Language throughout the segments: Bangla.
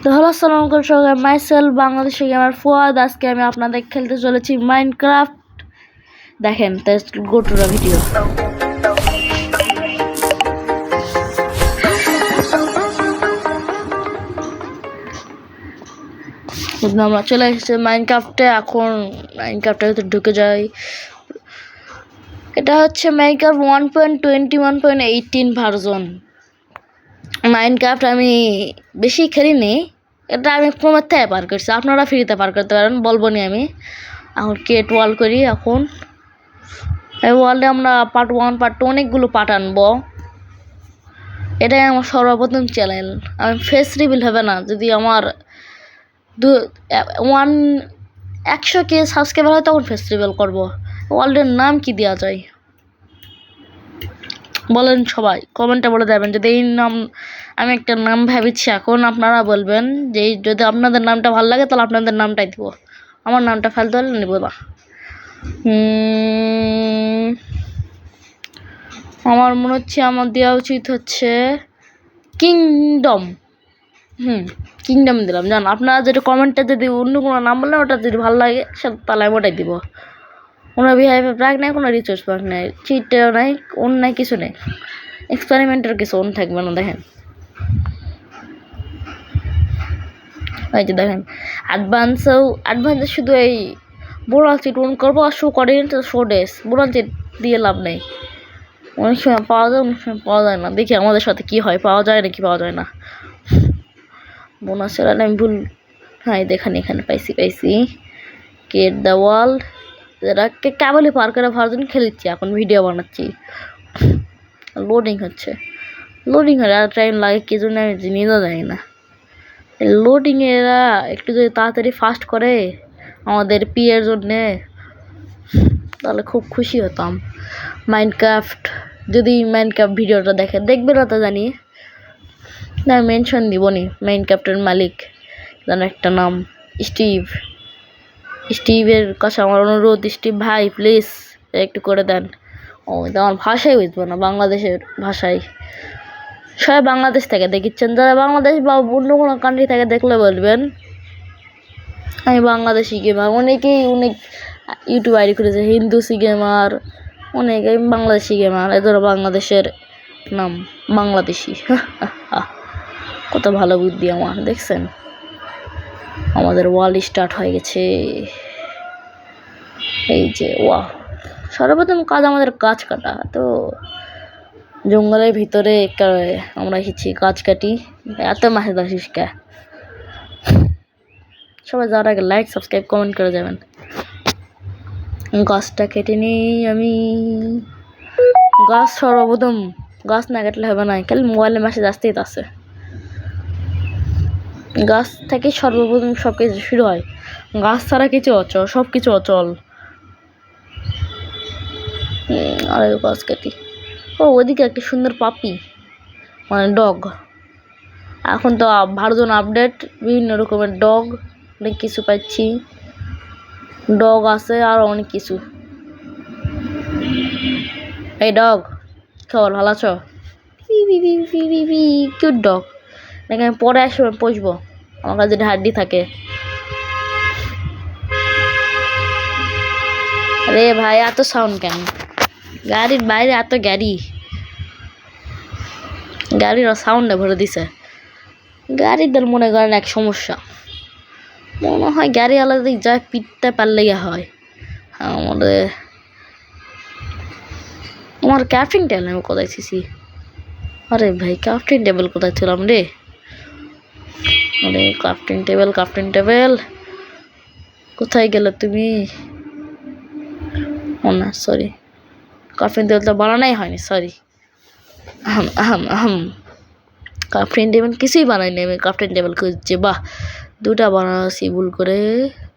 তো হ্যালো আসসালামু আলাইকুম সবাই, মাইসেল বাংলাদেশি গেমার ফুয়াদ। আজকে আমি আপনাদের খেলতে চলেছি মাইনক্রাফট। দেখেন, গো টু দ্য ভিডিও। আমরা চলে এসেছি মাইনক্রাফটে। এখন মাইনক্রাফটের ভিতরে ঢুকে যাই। এটা হচ্ছে মাইনক্রাফট 1.21.18 ভার্সন। মাইনক্রাফট আমি বেশি খেলিনি, এটা আমি ক্রোমের থেকে পার করছি। আপনারা ফ্রিতে পার করতে পারেন, বলবো নি আমি। এখন ক্রিয়েট ওয়ার্ল্ড করি। এখন এই ওয়ার্ল্ডে আমরা পার্ট 1 পার্ট 2 অনেকগুলো পার্ট আনবো। এটাই আমার সর্বপ্রথম চ্যানেল। আমি ফেস রিভিল হবে না, যদি আমার 100K সাবস্ক্রাইবার হয় তখন ফেস রিভিল করবো। ওয়ার্ল্ডের নাম কি দেওয়া যায় বলেন সবাই, কমেন্টে বলে দেবেন। যদি এই নাম, আমি একটা নাম ভেবেছি, এখন আপনারা বলবেন যে যদি আপনাদের নামটা ভালো লাগে তাহলে আপনাদের নামটাই দিব। আমার নামটা ফেলতে হলে নেব না। আমার মনে হচ্ছে আমার দেওয়া উচিত হচ্ছে কিংডম। কিংডম দিলাম। জান আপনারা যদি কমেন্টে যদি অন্য কোনো নাম বললেন, ওটা যদি ভালো লাগে তাহলে আমি ওটাই দিব। কোনো ভিআইপি প্যাক নেই, কোনো রিচার্জ প্যাক নেই, চিটও নাই, অন্য নাই, কিছু নেই। এক্সপেরিমেন্টের কিছু অন্য থাকবে না। দেখেন এই যে দেখেন অ্যাডভান্সে শুধু এই বোরাল চিট অন করবো আর শো করে শো ডেস। বোরাল চিট দিয়ে লাভ নেই, অনেক সময় পাওয়া যায়, অনেক সময় পাওয়া যায় না। দেখি আমাদের সাথে কি হয়, পাওয়া যায় নাকি পাওয়া যায় না। বোনাসের আমি ভুল, হ্যাঁ দেখেন এখানে পাইছি ক্রিয়েট দ্য ওয়ার্ল্ড। কেবলই পার করে ভার্জন খেলেছি, এখন ভিডিও বানাচ্ছি। লোডিং হয়, আর টাইম লাগে কি জন্য আমি নিজেও জানি না। লোডিং এরা একটু যদি তাড়াতাড়ি ফাস্ট করে আমাদের পিএর জন্যে তাহলে খুব খুশি হতাম। মাইনক্রাফট যদি মাইনক্রাফট ভিডিওটা দেখবে না তো জানি না, মেনশন দিবনি। মাইনক্রাফটের মালিক যেন একটা নাম স্টিভের কাছে আমার অনুরোধ, স্টিভ ভাই প্লিজ একটু করে দেন। ও আমার ভাষাই বুঝবো না, বাংলাদেশের ভাষায়। সবাই বাংলাদেশ থেকে দেখিচ্ছেন, যারা বাংলাদেশ বা অন্য কোনো কান্ট্রি থেকে দেখলে বলবেন আমি বাংলাদেশি গেমার। অনেক ইউটিউব আইডি করেছে, হিন্দুসি গেমার, অনেক। আমি বাংলাদেশি গেমার, এদের বাংলাদেশের নাম বাংলাদেশি। কত ভালো বুদ্ধি আমার, দেখছেন। আমাদের ওয়ার্ল্ড স্টার্ট হয়ে গেছে। এই যে সর্বপ্রথম কাজ আমাদের গাছ কাটা। তো জঙ্গলের ভিতরে আমরা এসেছি গাছ কাটি। এত মাসে আসিস কে? সবাই যাওয়ার আগে লাইক সাবস্ক্রাইব কমেন্ট করে যাবেন। গাছটা কেটে নিই আমি। গাছ সর্বপ্রথম, গাছ না কাটলে হবে না, খালি মোবাইলে মেসেজ আসতেই আছে। গাছ থেকে সর্বপ্রথম সব কিছু শুরু হয়। গাছ ছাড়া কিছু অচল, সব কিছু অচল। আর গাছ কাটি। ওদিকে একটা সুন্দর পাপি, মানে ডগ। এখন তো ভার্সন আপডেট, বিভিন্ন রকমের ডগ, অনেক কিছু পাচ্ছি। ডগ আছে আর অনেক কিছু। এই ডগ খবর ভালো আছো? Cute dog. দেখে আমি পরে আসবো, পুষবো, আমার কাছে যদি হাড্ডি থাকে। আরে ভাই এত সাউন্ড কেন? গাড়ির বাইরে এত গাড়ির সাউন্ডে ভরে দিছে। গাড়িদের মনে করেন এক সমস্যা, মনে হয় গাড়ি আলাদা যা পিটতে পারলে হয়। আমার ক্রাফটিং টেবিল আমি কোথায় ছিছি? আরে ভাই ক্রাফটিং টেবিল কোথায় ছিলাম রে? আরে ক্রাফটিং টেবিল কোথায় গেলে তুমি? ও না, সরি, ক্রাফটিং টেবিলটা বানানোই হয়নি, সরি। ক্রাফটিং টেবিল কিছুই বানাইনি আমি। ক্রাফটিং টেবিল খুঁজছি, বাহ, দুটা বানাচ্ছি ভুল করে,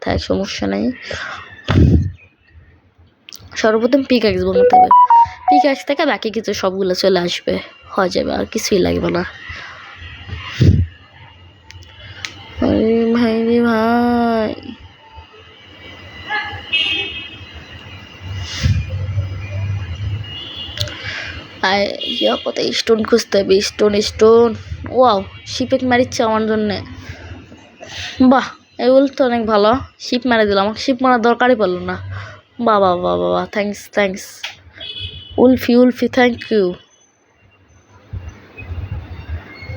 তাই সমস্যা নেই। সর্বপ্রথম পিকঅ্যাক্স বানাতে হবে। পিকঅ্যাক্স থেকে বাকি কিছু সবগুলো চলে আসবে, হয়ে যাবে, আর কিছুই লাগবে না। ভাই রে ভাই, কোথায় স্টোন খুঁজতে হবে? স্টোন। ওয়াও, শিপেক মারিচ্ছে আমার জন্যে। বাহ, এই উল তো অনেক ভালো। শিপ মেরে দিল, আমাকে শিপ মারার দরকারই পড়লো না। বাহ বাহ বাহ বাহ, থ্যাঙ্কস উলফি, থ্যাংক ইউ।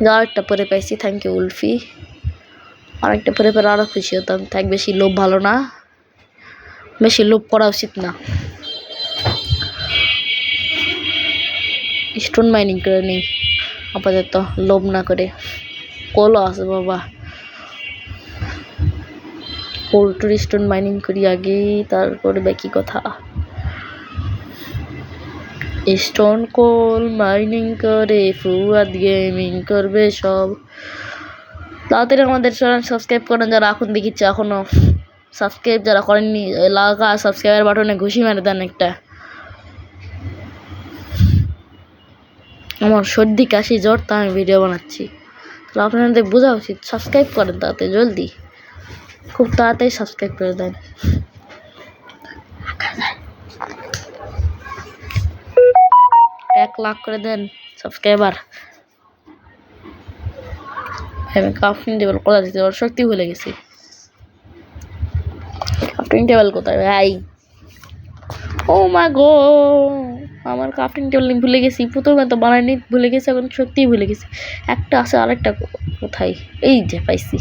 যাও একটা পরে পাইছি, থ্যাংক ইউ উলফি। আরেকটা পরে আরো খুশি হতাম। থাক, বেশি লোভ ভালো না, বেশি লোভ করা উচিত না। স্টোন মাইনিং করে নিই আপাতত, লোভ না করে। কলও আছে বাবা, পোল্ট্রি স্টোন মাইনিং করি আগে, তারপরে বাকি কথা। স্টোন কোল মাইনিং করে ফুয়াদ গেমিং করবে সব। তাড়াতাড়ি আমাদের চ্যানেল সাবস্ক্রাইব করেন যারা এখন দেখিচ্ছে এখনো সাবস্ক্রাইব যারা করেননি, লাগা সাবস্ক্রাইবার বাটনে ঘুষি মেরে দেন একটা। আমার সর্দি কাশি জ্বর, তা আমি ভিডিও বানাচ্ছি, তাহলে আপনাদের বোঝা উচিত। সাবস্ক্রাইব করেন তাড়াতাড়ি, জলদি, খুব তাড়াতাড়ি সাবস্ক্রাইব করে দেন। 1 লাখ করে দেন সাবস্ক্রাইবার। আমি ক্রাফটিং টেবিল কোথায় দিতে পারবো, সত্যি ভুলে গেছি। ক্রাফটিং টেবিল কোথায় ভাই? ও মা গো, আমার ক্রাফটিং টেবিল ভুলে গেছি। প্রথমে তো বানাইনি, ভুলে গেছি, এখন সত্যিই ভুলে গেছি। একটা আছে, আরেকটা কোথায়? এই যে পাইছি।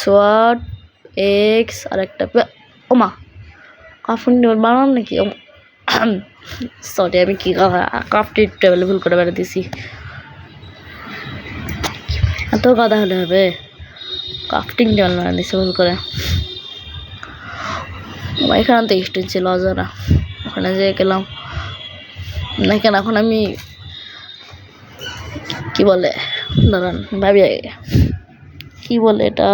সোয়াট এক্স আরেকটা। ও মা, ক্রাফটিং টেবিল বানান নাকি? সরি, আমি কি ক্রাফটিং টেবিল ভুল করে বেড়ে দিছি। এত গাদা হলে হবে? ক্রাফটিং টেবিল বানিয়ে দিছি ভুল করে। এখানে তো স্টোন ছিল অজানা, ওখানে যে গেলাম না কেন। এখন আমি কি বলে, দাঁড়ান ভাবি আগে, কি বলে এটা,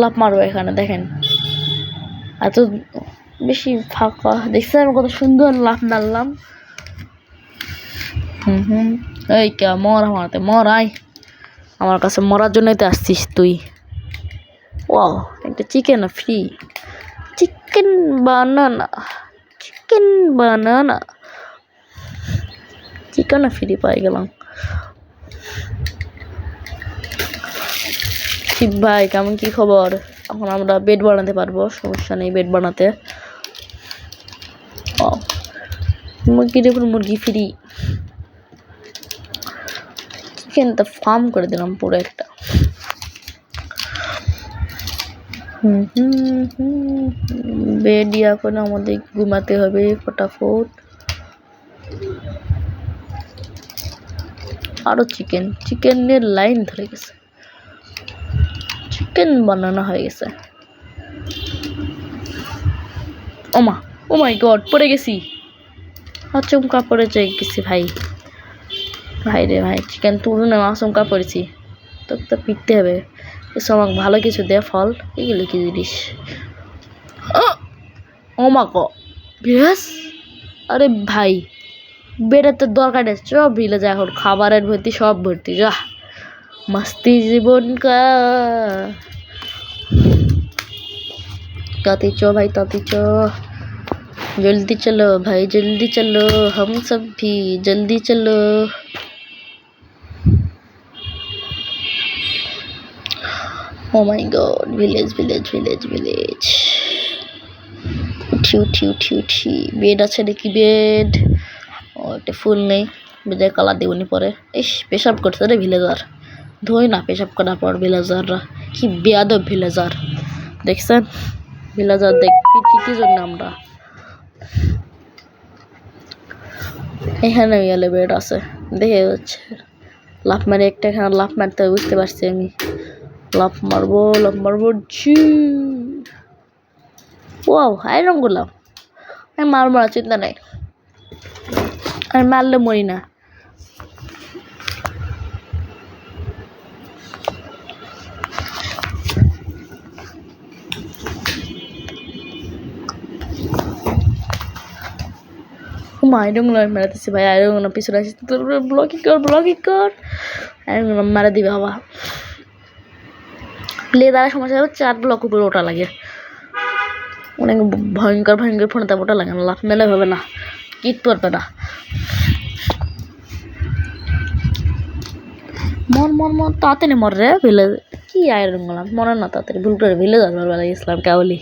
লাফ মারবো এখানে। দেখেন এত বেশি ফাঁকা, দেখছেন কত সুন্দর লাফ মারলাম। এই কে মর, মারতে মর, আয় আমার কাছে মরার জন্যই তো আসছিস তুই। ও, একটা চিকেন ফ্রি, চিকেন বানানা চিকেন ফ্রি পাই গেলাম। শিব ভাই কেমন, কি খবর? এখন আমরা বেড বানাতে পারবো, সমস্যা নেই বেড বানাতে। মুরগির উপর মুরগি ফ্রি, চিকেন তো ফার্ম করে দিলাম পুরো একটা। বেড এখন আমাদের ঘুমাতে হবে ফটাফট। আরো চিকেনের লাইন ধরে গেছে, চিকেন বানানো হয়ে গেছে। ওমা, ও মাই গড, পড়ে গেছি, আচমকা পড়ে গেছি ভাই। ভাই রে ভাই, চিকেন তুলে না, আচমকা পড়েছি। তোকে তো পিটতে হবে, এসব আমাকে ভালো কিছু দে ফল। এগুলো কি জিনিস? ও মা গো, বেশ, আরে ভাই বেড়ে তো দরকার নেই, সব ভিলে যা, এখন খাবারের ভর্তি, সব ভর্তি, যা मस्ती जीवन का। ताती चो भाई, ताती चो, जल्दी चलो भाई, जल्दी चलो, हम सब भी जल्दी चलो। Oh my God, village village village village. उठी उठी उठी उठी, बेड আছে নাকি? বেড ওটা ফুল নেই, বেডের কালার দেবনি পরে। ইস, পেশাব করছে রে ভিলেজার, ধোই না পেশাব করার পর। ভিলেজাররা কি বেয়াদব ভিলেজার, দেখছেন? ভিলেজার দেখ কি জন্য আমরা এখানে গেলে বেড আছে দেখে যাচ্ছে। লাফ মারে একটা, এখানে লাফ মারতে বুঝতে পারছি আমি। লাফ মারবো জি। ওয়াও, আইরন গোলাম, আমি মারবো না, চিন্তা নাই, আমি মারলে মরি না। আইরন মারাতেছি ভাই, আইরন পিছনে আসি, ব্লগিং কর আইরন মারা দিবে বাবা। লেদারের সমস্যা হচ্ছে 4 ব্লক উপরে ওটা লাগে, অনেক ভয়ঙ্কর ফোনটা ওটা লাগে না, লাফ মেলে হবে না, কিট পড়বে না। মর তাড়াতাড়ি মর রে ভিলে কি আয়রন গেলাম মরে না তাড়াতাড়ি ভুল করে ভিলে যাবার বেলা ইসলাম কেবলই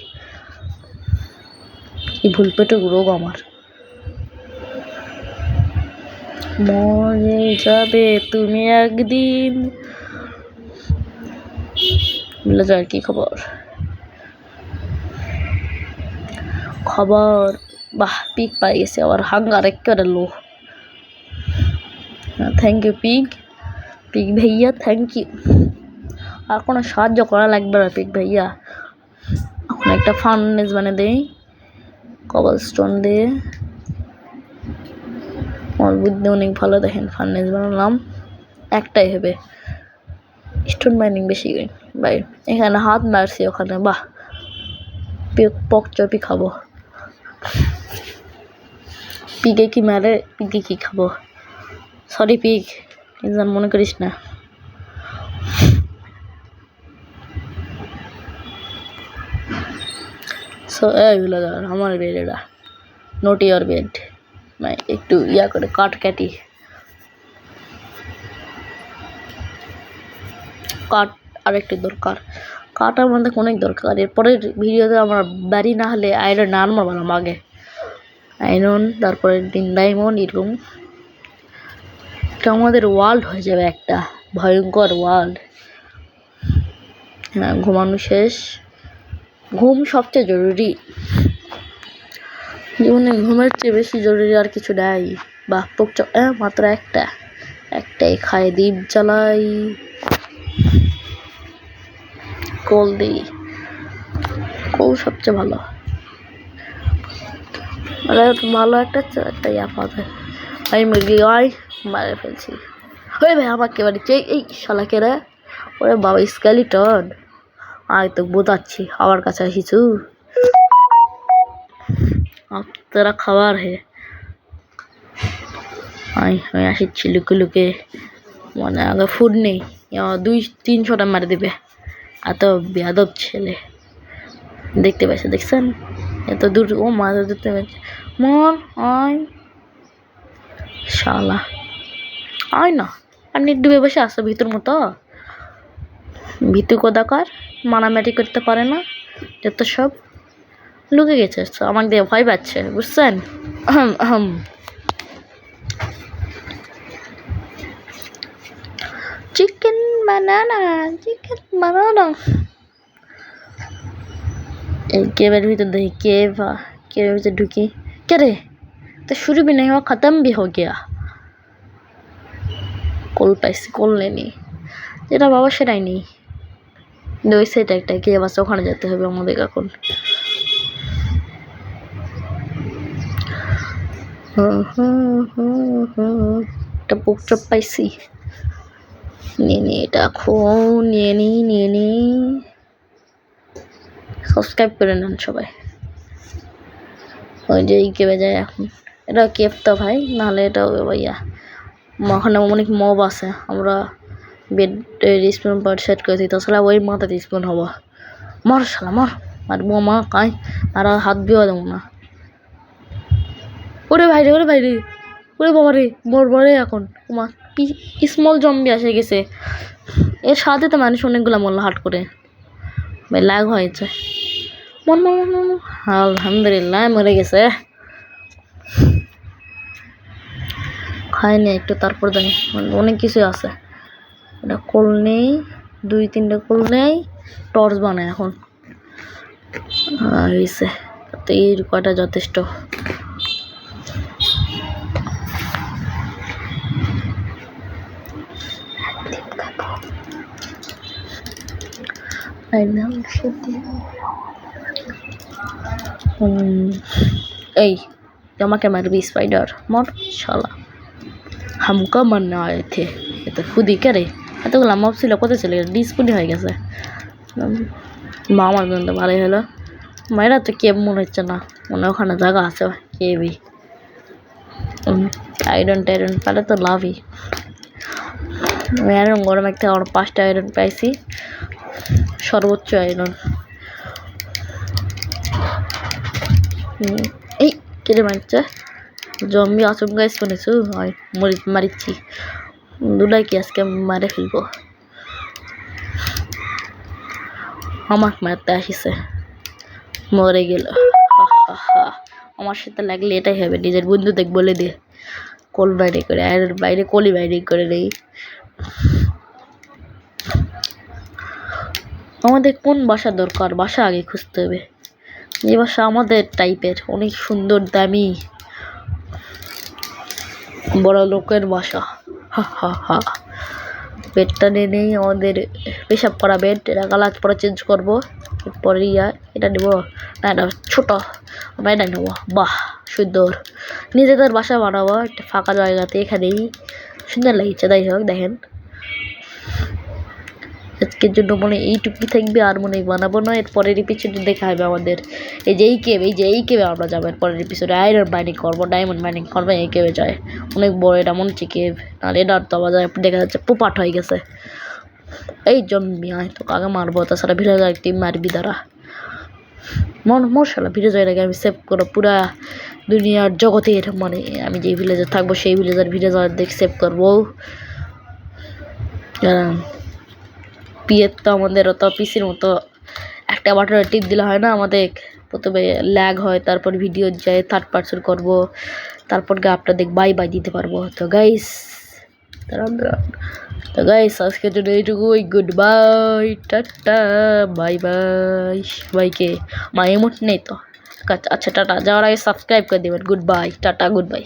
কি ভুল পেটে রোগ আমার মরে যাবে তুমি একদিন বলে যার কি খবর বাহ পিক পাই গেছে আবার হাঙ্গার একেবারে লো থ্যাংক ইউ পিক ভাইয়া থ্যাংক ইউ আর কোনো সাহায্য করা লাগবে না পিক ভাইয়া এখন একটা ফার্নেস বানিয়ে দেই কবল স্টোন দিয়ে আমার বুদ্ধি অনেক ভালো দেখেন ফার্নেস বানালাম একটাই হবে স্টোন মাইনিং বেশি ভাই এখানে হাত মারছি ওখানে বাহ পক চপি খাবো পিকে কি মারে পিকে কি খাবো সরি পিক ইনসান মনে করিস না সো এইগুলো আমার বেড এটা নট ইয়োর বেড মানে একটু ইয়া করে কাটি কাট আর একটু দরকার কাট আমাদের অনেক দরকার এরপরের ভিডিওতে আমার বাড়ি না হলে আয়রন আর্মার বানাবো আগে আয়রন তারপরে ডায়মন্ড এরকম এটা আমাদের ওয়ার্ল্ড হয়ে যাবে একটা ভয়ঙ্কর ওয়ার্ল্ড হ্যাঁ ঘুমানো শেষ ঘুম সবচেয়ে জরুরি জীবনে ঘুমের চেয়ে বেশি জরুরি আর কিছু নাই বা মাত্র একটাই খায় দ্বীপ জ্বালাই কোল দিই কোল সবচেয়ে ভালো ভালো একটা ইয়া পাওয়া যায় আমি মুরগি মারে ফেলছি ওই ভাই আমাকে বাড়িতে এই শালাকে রে ওরে বাবা স্কেলিটন আমি তো বোঝাচ্ছি আমার কাছে কিছু তোরা খাবার হে আমি আসিচ্ছি লুকে মানে আগে ফুড নেই 200-300টা মারে দেবে এত বেয়াদব ছেলে দেখতে পাইছে দেখছেন এত দূর ও মাছ ধরতে পারছে মর আয় শালা আয় না পানি ডুবে বসে আসো ভিতর মতো ভিতু কোদাকার মারামারি করতে পারে না যত সব লুকে গেছে আমাকে দিয়ে ভয় পাচ্ছে বুঝছেন চিকেন বানানা এই केवेर भीतर देखी केवेर भीतर ढुकी क्या रे तो शुरू भी नहीं हुआ ख़त्म भी हो गया কোল পাইছি কোল নেই যেটা বাবা সেটাই নেই ওই সেটা একটা কেভ আছে ওখানে যেতে হবে আমাদের এখন একটা পোক চপ পাইছি নিয়ে এটা এখন নিয়ে নি সাবস্ক্রাইব করে নেন সবাই ওই যে এই কেবে যায় এখন এটা কেপ তো ভাই নাহলে এটা ভাইয়া ওখানে অনেক মব আছে আমরা বেড রিস্পন পার সেট করে দিই তাছাড়া ওই মাথাতে রিস্পন হবো মর শালা মর আর বোমা কাই আর হাত বিও দেবো না ওরে ভাইরে ওরে বাবা রে মরবরে এখন স্মল জম্বি এসে গেছে এর সাথে তো মানুষ অনেকগুলো মরলো হাট করে ভাই লাগ হয়েছে আলহামদুলিল্লাহ মরে গেছে খায়নি একটু তারপর জানি অনেক কিছু আছে এটা কোল নেই 2-3টা কোল নেই টর্চ বানায় এখন হয়েছে তো এই কয়টা যথেষ্ট এই আমাকে मारबी स्पाइडर मर शाला हमको मरने आए थे ये तो खुद ही करे এতগুলো মব ছিল কোথায় চলে গেছে ডিসপ্লে হয়ে গেছে মামার জন্য ভালো হলো মায়েরা তো কেব মনে হচ্ছে না মনে ওখানে জায়গা আছে কেবই আয়রন পেলে তো লাভই আয়রন গরম একটা আর 5টা আয়রন পাইছি সর্বোচ্চ আয়রন এই কেটে মারছে জম্বি আচমকা শুনেছো হয় মারিচ্ছি দুলাই কি আজকে মারে ফেলবো, আমার মারতে আসিছে, মরে গেল। আমার সাথে লাগলে এটাই হবে, নিজের বন্ধুদের বলে দিয়ে কল বাইরে করে আর বাইরে কলি বাইরে করে নেই। আমাদের কোন বাসা দরকার, বাসা আগে খুঁজতে হবে। এই বাসা আমাদের টাইপের, অনেক সুন্দর দামি বড় লোকের বাসা। হা হা হা। বেডটা নিয়ে নেই, আমাদের পেশাব করা বেড, এটা কালার পরে চেঞ্জ করবো। এরপরে এটা নেবো না, এটা ছোট, আমরা এটা নেবো। বাহ সুন্দর, নিজেদের বাসা বানাবো একটা ফাঁকা জায়গাতে, এখানেই সুন্দর লাগছে। তাই হোক, দেখেন আজকের জন্য মনে এইটুকুই থাকবে, আর মনে বানাবো না। এর পরের এপিসোডে দেখা হবে আমাদের এই যে এই কেবে আমরা যাবো। এর পরের এপিসোডে আয়রন মাইনিং করবো, ডায়মন্ড মাইনিং করবো। এই কেবে যায় অনেক বড়, এটা মনে হচ্ছে কেব, নাহলে এটার তো আবার দেখা যাচ্ছে পোপাট হয়ে গেছে। এই জন্মি আয় তো কাকে মারবো, তাছাড়া ভিলেজার টিম মারবি দ্বারা মশালা ভিলেজার আগে আমি সেভ করো পুরা দুনিয়ার জগতের, মানে আমি যেই ভিলেজার থাকবো সেই ভিলেজার দেখে সেভ করবো। পিএর তো আমাদের অত পিসির মতো একটা বাটনে টিপ দিলে হয় না, আমাদের প্রথমে ল্যাগ হয়, তারপর ভিডিও যায় থার্ড পার্সন করবো, তারপর আপনাদের বাই দিতে পারবো। তো গাইস আজকের জন্য এইটুকুই, good bye, tata, bye bye সবাইকে। আমার এমোট নেই তো, আচ্ছা টাটা, যাওয়ার আগে সাবস্ক্রাইব করে দেবেন। Good bye, tata, good bye.